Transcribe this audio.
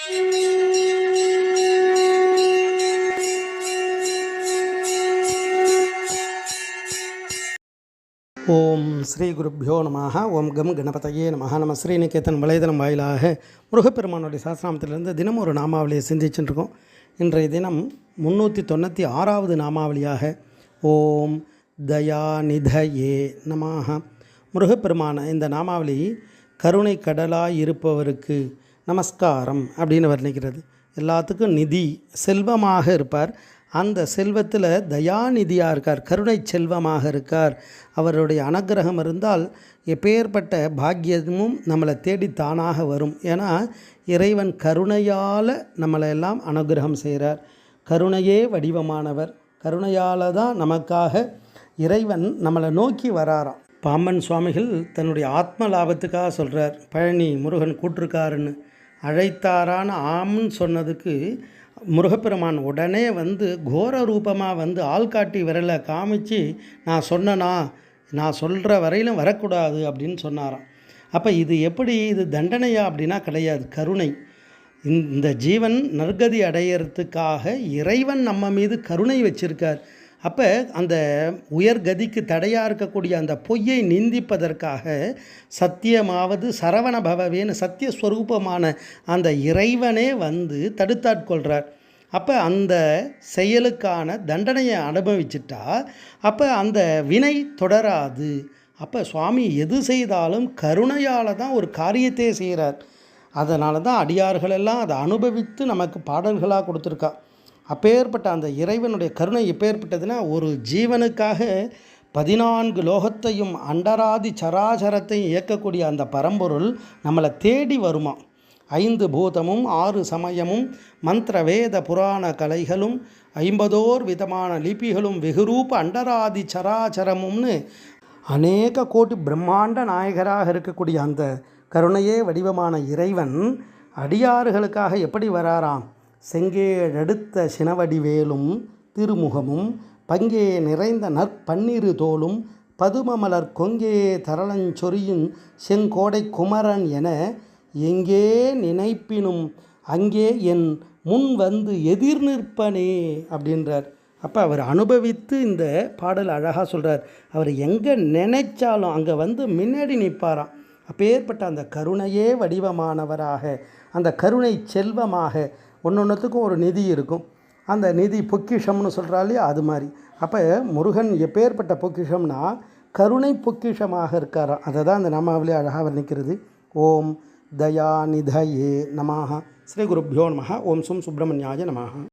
ஓம் ஸ்ரீ குருப்பியோ நமஹ. ஓம் கம் கணபதையே நமஹ. நம்ம ஸ்ரீநிகேதன் வலைதளம் வாயிலாக முருகப்பெருமானுடைய சாஸ்திரநாமத்திலிருந்து தினம் ஒரு நாமாவளியை சிந்திச்சுட்டுருக்கோம். இன்றைய தினம் 396வது நாமாவளியாக ஓம் தயாநிதயே நமஹ. முருகப்பெருமான இந்த நாமாவளி கருணை கடலாய் இருப்பவருக்கு நமஸ்காரம் அப்படின்னு வர்ணிக்கிறது. எல்லாத்துக்கும் நிதி செல்வமாக இருப்பார். அந்த செல்வத்தில் தயாநிதியாக இருக்கார், கருணை செல்வமாக இருக்கார். அவருடைய அனுக்கிரகம் இருந்தால் எப்பேற்பட்ட பாக்கியமும் நம்மளை தேடி தானாக வரும். ஏன்னா இறைவன் கருணையால் நம்மளை எல்லாம் அனுக்கிரகம் செய்கிறார். கருணையே வடிவமானவர். கருணையால் தான் நமக்காக இறைவன் நம்மளை நோக்கி வராராம். பாம்பன் சுவாமிகள் தன்னுடைய ஆத்ம லாபத்துக்காக சொல்கிறார், பழனி முருகன் கூட்டிருக்காருன்னு. அழைத்தாரான ஆம்னு சொன்னதுக்கு முருகப்பெருமான் உடனே கோர ரூபமாக ஆள்காட்டி விரலை காமிச்சு நான் சொல்கிற வரையிலும் வரக்கூடாது அப்படின்னு சொன்னாராம். அப்போ இது எப்படி, இது தண்டனையா அப்படின்னா கிடையாது, கருணை. இந்த ஜீவன் நற்கதி அடையிறதுக்காக இறைவன் நம்ம மீது கருணை வச்சிருக்கார். அப்போ அந்த உயர்கதிக்கு தடையாக இருக்கக்கூடிய அந்த பொய்யை நிந்திப்பதற்காக சத்தியமாவது சரவண பவவேன்னு சத்தியஸ்வரூபமான அந்த இறைவனே தடுத்தாட்கொள்கிறார். அப்போ அந்த செயலுக்கான தண்டனையை அனுபவிச்சிட்டா அப்போ அந்த வினை தொடராது. அப்போ சுவாமி எது செய்தாலும் கருணையால் தான் ஒரு காரியத்தையே செய்கிறார். அதனால தான் அடியார்களெல்லாம் அதை அனுபவித்து நமக்கு பாடல்களாக கொடுத்துருக்கா. அப்பேற்பட்ட அந்த இறைவனுடைய கருணை எப்பேற்பட்டதுன்னா, ஒரு ஜீவனுக்காக 14 லோகத்தையும் அண்டராதி சராசரத்தையும் இயக்கக்கூடிய அந்த பரம்பொருள் நம்மளை தேடி வருமா. 5 பூதமும் 6 சமயமும் மந்திர வேத புராண கலைகளும் 50 விதமான லிபிகளும் வெகுரூப அண்டராதி சராச்சரமும்னு அநேக கோடி பிரம்மாண்ட நாயகராக இருக்கக்கூடிய அந்த கருணையே வடிவமான இறைவன் அடியார்களுக்காக எப்படி வராராம். செங்கேழடுத்த சினவடிவேலும் திருமுகமும் பங்கே நிறைந்த நற்பன்னிரு தோளும் பதுமமலர் கொங்கே தரளஞ்சொரியின் செங்கோடை குமரன் என எங்கே நினைப்பினும் அங்கே என் முன் எதிர் நிற்பனே அப்படின்றார். அப்போ அவர் அனுபவித்து இந்த பாடல் அழகாக சொல்கிறார். அவர் எங்கே நினைச்சாலும் அங்கே முன்னாடி நிற்பாராம். அப்பேற்பட்ட அந்த கருணையே வடிவமானவராக, அந்த கருணை செல்வமாக, ஒன்றொன்றுத்துக்கும் ஒரு நிதி இருக்கும். அந்த நிதி பொக்கிஷம்னு சொல்கிறாலே அது மாதிரி. அப்போ முருகன் எப்பேற்பட்ட பொக்கிஷம்னா கருணை பொக்கிஷமாக இருக்காராம். அதை தான் அந்த நாமாவளி அழகாக வர்ணிக்கிறது. ஓம் தயாநிதயே நமஹ. ஸ்ரீ குருப்பியோ நமஹ. ஓம் சும் சுப்பிரமணியாய நமஹ.